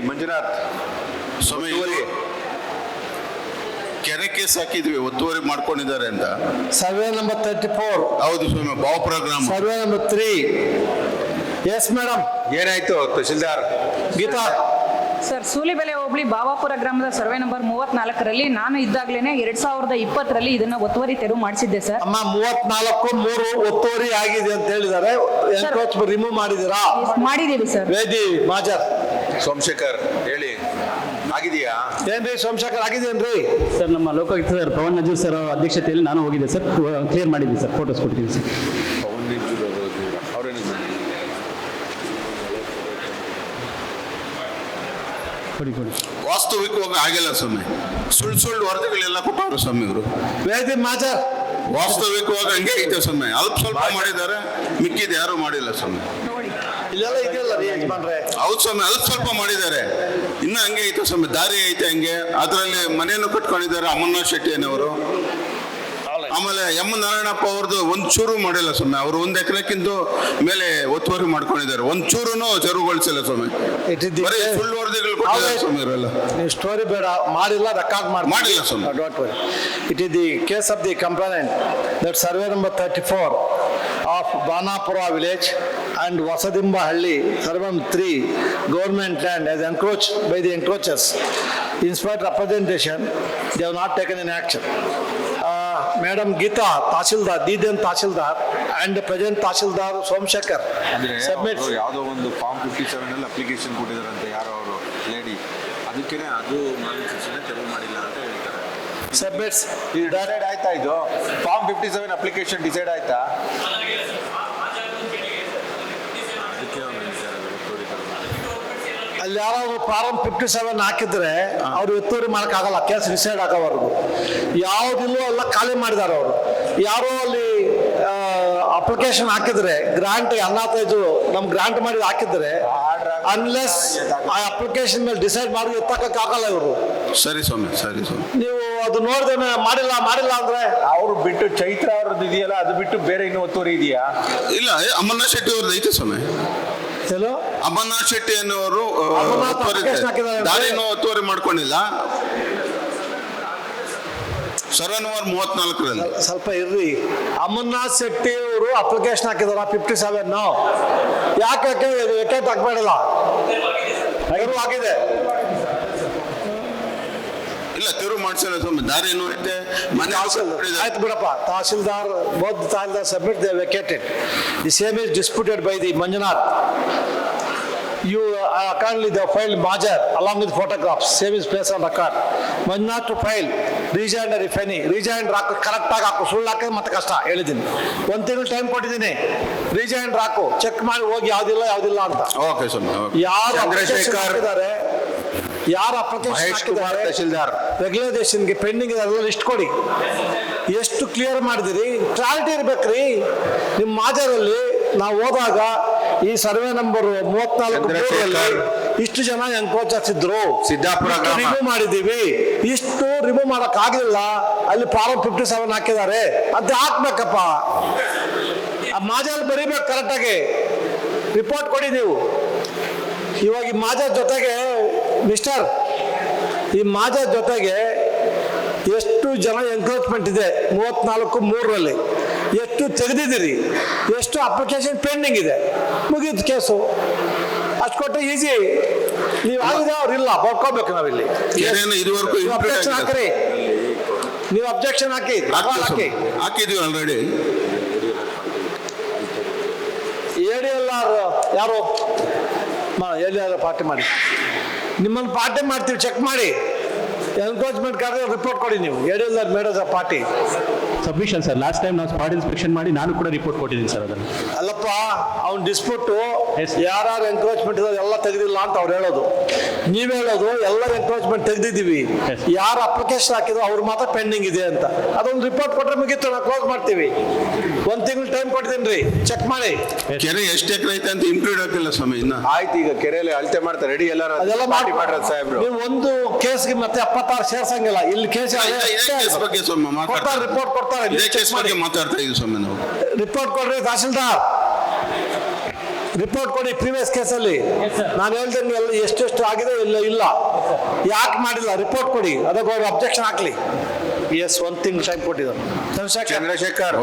ಮಂಜುನಾಥ್ ಸ್ವಾಮಿ ಕೆರೆ ಕೇಸ್ ಹಾಕಿದ್ವಿ, ಒತ್ತುವರಿ ಮಾಡ್ಕೊಂಡಿದ್ದಾರೆ ಅಂತ. Survey number 34. ಹೌದು ಸ್ವಾಮಿ, ಬಾವುಪುರ ಗ್ರಾಮ. Survey number 3. Yes madam. ಏನಾಯ್ತು ತಹಶೀಲ್ದಾರ್? ಗೀತಾ. ಸರ್, ಸೂಲಿಬೆಲೆ ಹೋಬಳಿ ಬಾವಾಪುರ ಗ್ರಾಮದ ಸರ್ವೆ ನಂಬರ್ 34ರಲ್ಲಿ ನಾನು ಇದ್ದಾಗಲೇ 2020ರಲ್ಲಿ ಇದನ್ನ ಒತ್ತುವರಿ ತೆರವು ಮಾಡಿಸಿದ್ದೆ ಸರ್. ಅಮ್ಮ 34/3 ಒತ್ತುವರಿ ಆಗಿದೆ ಅಂತ ಹೇಳಿದ್ದಾರೆ. ಎನ್ಕ್ರೋಚ್ಮೆಂಟ್ ರಿಮೂವ್ ಮಾಡಿದ್ದೀರಾ? ಮಾಡಿದ್ದೀವಿ ಸರ್. ವೇದಿ ಮಾಜರ್. ಸೋಮಶೇಖರ್ ಹೇಳಿ, ಆಗಿದೆಯಾ? ಏನ್ರಿ ಸೋಮಶೇಖರ್, ಆಗಿದೇನ್ರಿ? ಸರ್, ನಮ್ಮ ಲೋಕಾಯುಕ್ತ ಸರ್ ಪವನ್ ನಜೀರ್ ಸರ್ ಅಧ್ಯಕ್ಷತೆಯಲ್ಲಿ ನಾನು ಹೋಗಿದ್ದೆ ಸರ್, ಕ್ಲಿಯರ್ ಮಾಡಿದ್ದೀನಿ ಸರ್, ಫೋಟೋಸ್ ಕೊಡ್ತೀನಿ ಸರ್. ಕೊಡಿ. ವಾಸ್ತವಿಕವಾಗಿ ಆಗಿಲ್ಲ ಸ್ವಾಮಿ, ಸುಳ್ಳು ವರದಿಗಳೆಲ್ಲ ಕೊಟ್ಟವ್ರು ಸ್ವಾಮಿ ಇವರು. ವೇದಿ ಮಾಜರ್. ವಾಸ್ತವಿಕವಾಗಿ ಹಂಗೆ ಐತೆ ಸ್ವಾಮಿ, ಅಲ್ಪ ಸ್ವಲ್ಪ ಮಾಡಿದ್ದಾರೆ, ಮಿಕ್ಕಿದ ಯಾರು ಮಾಡಿಲ್ಲ ಸ್ವಾಮಿ. ಇಲ್ಲೆಲ್ಲ ಇದೆಯಲ್ಲ ರೀ ಯಜಮಾನ್ರೆ. ಹೌದು ಸ್ವಾಮಿ, ಅಲ್ಪ ಸ್ವಲ್ಪ ಮಾಡಿದ್ದಾರೆ, ಇನ್ನ ಹಂಗೆ ಐತೆ ಸ್ವಾಮಿ, ದಾರಿ ಐತೆ ಹಂಗೆ. ಅದರಲ್ಲಿ ಮನೆಯನ್ನು ಕಟ್ಕೊಂಡಿದ್ದಾರೆ ಅಮರ್ನಾಥ್ ಶೆಟ್ಟಿ ಅನ್ನೋರು. ಆಮೇಲೆ ಎಂ ನಾರಾಯಣಪ್ಪ ಅವ್ರದ್ದು ಒಂದ್ ಚೂರು ಮಾಡಿಲ್ಲ ಸ್ವಾಮಿ, ಅವರು 1 ಎಕರೆಕ್ಕಿಂತ ಮೇಲೆ ಒತ್ತುವರಿ ಮಾಡ್ಕೊಂಡಿದ್ದಾರೆ, ಒಂದ್ ಚೂರುನು ತೆರವುಗೊಳಿಸಿಲ್ಲ ಸ್ವಾಮಿ. ಬರೀ ಸುಳ್ಳು ವರದಿಗಳು ಕೊಟ್ಟಿದ್ದಾರೆ ಸ್ವಾಮಿ ಇವರೆಲ್ಲ. ನೀವು ಸ್ಟೋರಿ ಬೇಡ, ಮಾಡಿಲ್ಲ, ರೆಕಾರ್ಡ್ ಮಾಡಿಲ್ಲ ಸ್ವಾಮಿ. Don't worry. It is the case of the complaint that survey number 34 of Banapura village and Vasadimbahalli, Survey number 3, government land as encroached by the encroachers. In spite representation, they have not taken any action. Madam Geeta, Tahsildar, Didan Tahsildar, and the present Tahsildar Somshekar submits. ಯಾವುದೋ ಒಂದು form 57 ಅಲ್ಲಿ application ಕೊಟ್ಟಿದ್ದಾರಂತೆ ಯಾರೋ ಅವರು lady, ಅದಕ್ಕೇನೆ ಅದು ಮಾರ್ಗಸೂಚಿನ ತೆರವು ಮಾಡಿಲ್ಲ ಅಂತ ಹೇಳ್ತಾರೆ. Submits. ಡಿಸೈಡ್ ಆಯ್ತಾ? ಇದು ಫಾರ್ಮ್ 57 ಅಪ್ಲಿಕೇಶನ್ ಡಿಸೈಡ್ ಆಯ್ತಾ? ಅಲ್ಲಿ ಯಾರಾದ್ರು ಫಾರಂ 57 ಹಾಕಿದ್ರೆ ಅವ್ರು ಒತ್ತುವರಿ ಮಾಡೋಕ್ಕಾಗಲ್ಲ, ಕೇಸ್ ಡಿಸೈಡ್ ಆಗೋವರೆಗೂ. ಯಾವುದಿಲ್ಲೋ ಎಲ್ಲ ಖಾಲಿ ಮಾಡಿದ್ದಾರೆ ಅವರು. ಯಾರೋ ಅಲ್ಲಿ ಅಪ್ಲಿಕೇಶನ್ ಹಾಕಿದ್ರೆ ಗ್ರಾಂಟ್ ಅನಾಥೈಜು ನಮ್ ಗ್ರಾಂಟ್ ಮಾಡಿ ಹಾಕಿದ್ರೆ ಅನ್ಲೆಸ್ ಆ ಅಪ್ಲಿಕೇಶನ್ ಮೇಲೆ ಡಿಸೈಡ್ ಮಾಡಿ ಎತ್ತಕ್ಕಾಗಲ್ಲ ಇವರು. ಸರಿ ಸ್ವಾಮಿ, ಸರಿ ಸ್ವಾಮಿ. ನೀವು ಅದು ನೋಡಿದ್ರೆ ಮಾಡಿಲ್ಲ ಅಂದ್ರೆ ಅವ್ರು ಬಿಟ್ಟು ಚೈತ್ರ ಅವ್ರದ್ದು ಇದೆಯಲ್ಲ, ಅದು ಬಿಟ್ಟು ಬೇರೆ ಇನ್ನೂ ಒತ್ತುವರಿ ಇದೆಯಾ? ಇಲ್ಲ, ಅಮರ್ನಾಥ್ ಶೆಟ್ಟಿ ಅವ್ರದ್ದು ಐತೆ ಸ್ವಾಮಿ. ಅಮರ್ನಾಥ್ ಶೆಟ್ಟಿ ಅನ್ನೋರು ದಾರಿನೂ ಒತ್ತುವರಿ ಮಾಡ್ಕೊಂಡಿಲ್ಲ. ಸರ್ವೆ ನಂಬರ್ 34ರಲ್ಲಿ ಸ್ವಲ್ಪ ಇರ್ರಿ. ಅಮರ್ನಾಥ್ ಶೆಟ್ಟಿ ಅವರು ಅಪ್ಲಿಕೇಶನ್ ಹಾಕಿದಾರ 57. ಯಾಕೆ ವೆಕೇಟ್ ಹಾಕ್ಬೇಡಲ್ಲ, ಆಗಿದೆ. ಇಲ್ಲ, ತೆರವು ಮಾಡಿಸಿಲ್ಲ ಸ್ವಾಮಿ, ದಾರಿನೂ ಐತೆ, ಮನೆ ಆಯ್ತು ಬಿಡಪ್ಪ. Tahsildar both tahsildar submit they vacated. The same is disputed by the Manjunath. You currently they filed Majar along with photographs. Same is placed on record. Manjunath to file rejoinder if any. Rejoinder ಹಾಕು, correct ಆಗಿ ಹಾಕು, ಸುಳ್ಳು ಹಾಕೋದು ಮತ್ತೆ ಕಷ್ಟ. ಹೇಳಿದ್ದೀನಿ, 1 ತಿಂಗಳು time ಕೊಟ್ಟಿದ್ದೀನಿ. rejoinder ಹಾಕು, ಚೆಕ್ ಮಾಡಿ ಹೋಗಿ ಯಾವ್ದಿಲ್ಲ ಅಂತ. ಓಕೆ ಸ್ವಾಮಿ. ಯಾರು ಚಂದ್ರಶೇಖರ್ ಇದ್ದಾರೆ, ಯಾರು ಅಪ್ಲಿಕೇಶನ್ ತಹಶೀಲ್ದಾರ್ ರೆಗ್ಯುಲೇಷನ್ಗೆ ಪೆಂಡಿಂಗ್ ಇದೆ, ಅದೆಲ್ಲ ಲಿಸ್ಟ್ ಕೊಡಿ. ಎಷ್ಟು ಕ್ಲಿಯರ್ ಮಾಡಿದಿರಿ, ಕ್ಲಾರಿಟಿ ಇರ್ಬೇಕ್ರಿ. ನಿಮ್ಮ ಮಾಜರಲ್ಲಿ ನಾವು ಹೋದಾಗ ಈ ಸರ್ವೆ ನಂಬರ್ 34 ಇಷ್ಟು ಜನ ಎನ್ಕ್ರೋಚರ್ಸ್ ಇದ್ರು, ಸಿದ್ದಾಪುರ ರಿಮೂವ್ ಮಾಡಿದ್ದೀವಿ, ಇಷ್ಟು ರಿಮೂವ್ ಮಾಡಕ್ ಆಗಿಲ್ಲ, ಅಲ್ಲಿ ಫಾರಂ 57 ಹಾಕಿದ್ದಾರೆ ಅಂತ ಹಾಕ್ಬೇಕಪ್ಪ. ಆ ಮಾಜಲ್ಲಿ ಬರೀಬೇಕು ಕರೆಕ್ಟಾಗಿ, ರಿಪೋರ್ಟ್ ಕೊಡಿ ನೀವು. ಇವಾಗ ಈ ಮಾಜರ್ ಜೊತೆಗೆ ಮಿಸ್ಟರ್, ಈ ಮಾಜರ್ ಜೊತೆಗೆ ಎಷ್ಟು ಜನ ಎನ್ಕ್ರೋಚ್ಮೆಂಟ್ ಇದೆ 34/3ರಲ್ಲಿ, ಎಷ್ಟು ತೆಗೆದಿದ್ದೀರಿ, ಎಷ್ಟು ಅಪ್ಲಿಕೇಶನ್ ಪೆಂಡಿಂಗ್ ಇದೆ, ಮುಗಿದ ಕೇಸು. ಅಷ್ಟು ಕೊಟ್ಟರೆ ಈಸಿ. ನೀವು ಆಗಿದೆ, ಅವ್ರು ಇಲ್ಲ, ಬರ್ಕೋಬೇಕು. ನಾವಿಲ್ಲಿ ಅಬ್ಜೆಕ್ಷನ್ ಹಾಕ್ರಿ, ನೀವು ಅಬ್ಜೆಕ್ಷನ್ ಹಾಕಿದೀವಿ ಆಲ್ರೆಡಿ. ADLR ಯಾರು ಎಲ್ಲಿಯಾರು ಪಾರ್ಟಿ ಮಾಡಿ, ನಿಮ್ಮನ್ನು ಪಾರ್ಟಿ ಮಾಡ್ತೀವಿ, ಚೆಕ್ ಮಾಡಿ. ಎನ್ಕ್ರೋಚ್ಮೆಂಟ್ ಕಾರ್ಯ ರಿಪೋರ್ಟ್ ಕೊಡಿ ನೀವು. ADLR madam party submission sir. Last time ನಾವು ಸ್ಪಾಟ್ ಇನ್ಸ್ಪೆಕ್ಷನ್ ಮಾಡಿ ನಾನು ಕೂಡ ರಿಪೋರ್ಟ್ ಕೊಟ್ಟಿದ್ದೀನಿ ಸರ್. ಅದನ್ನು ಅಲ್ಲಪ್ಪ, ಅವ್ನು ಡಿಸ್ಪ್ಯೂಟು ಯಾರು ಎನ್ಕ್ರೋಚ್ಮೆಂಟ್ ಇರೋದು ಎಲ್ಲ ತೆಗೆದಿಲ್ಲ ಅಂತ ಅವ್ರು ಹೇಳೋದು. ನೀವು ಹೇಳೋದು ಎಲ್ಲ ಎನ್ಕ್ರೋಚ್ಮೆಂಟ್ ತೆಗೆದಿದ್ದೀವಿ, ಯಾರು ಅಪ್ಲಿಕೇಶನ್ ಹಾಕಿದ್ರು ಅವ್ರು ಮಾತ್ರ ಪೆಂಡಿಂಗ್ ಇದೆ ಅಂತ. ಅದೊಂದು ರಿಪೋರ್ಟ್ ಕೊಟ್ಟರೆ ಮುಗೀತು, ನಾವು ಕ್ಲೋಸ್ ಮಾಡ್ತೀವಿ. 1 ತಿಂಗಳು ಟೈಮ್ ಕೊಡ್ತೀನಿ ರೀ, ಚೆಕ್ ಮಾಡಿ. ಕೆರೆ ಎಷ್ಟು ಎಕರೆ ಐತೆ ಅಂತ ಇಂಪ್ಲೂಡ್ ಆಗಿಲ್ಲ ಸ್ವಾಮಿ ಇನ್ನ. ಆಯ್ತು, ಈಗ ಕೆರೆಯಲ್ಲಿ ಅಳತೆ ಮಾಡ್ತಾರೆ, ರೆಡಿ ಎಲ್ಲರೂ ಅದೆಲ್ಲ ಮಾಡಿ ಮಾಡ್ರ ಸಾಹೇಬ್ರು. ನೀವು ಒಂದು ಕೇಸ್ಗೆ ಮತ್ತೆ 76 ಸೇರ್ಸಂಗಿಲ್ಲ. ಇಲ್ಲಿ ಕೇಸ್ ಬಗ್ಗೆ ಸ್ವಾಮಿ ರಿಪೋರ್ಟ್ ಕೊಡ್ತಾರೆ, ಮಾತಾಡ್ತಾ ಇದ್ದೀವಿ ಸ್ವಾಮಿ ನಾವು. ರಿಪೋರ್ಟ್ ಕೊಡ್ರಿ ತಹಸೀಲ್ದಾರ್. ರಿಪೋರ್ಟ್ ಕೊಡಿ ಪ್ರೀವಿಯಸ್ ಕೇಸಲ್ಲಿ. ನಾನು ಹೇಳ್ತೇನೆ ಎಲ್ಲ ಎಷ್ಟೆಷ್ಟು ಆಗಿದೆ ಇಲ್ಲ ಯಾಕೆ ಮಾಡಿಲ್ಲ ರಿಪೋರ್ಟ್ ಕೊಡಿ, ಅದಕ್ಕೆ ಅವ್ರು ಅಬ್ಜೆಕ್ಷನ್ ಹಾಕ್ಲಿ. ಎಸ್, 1 ತಿಂಗಳು ಟೈಮ್ ಕೊಟ್ಟಿದ್ದಾರೆ. ಚಂದ್ರಶೇಖರ್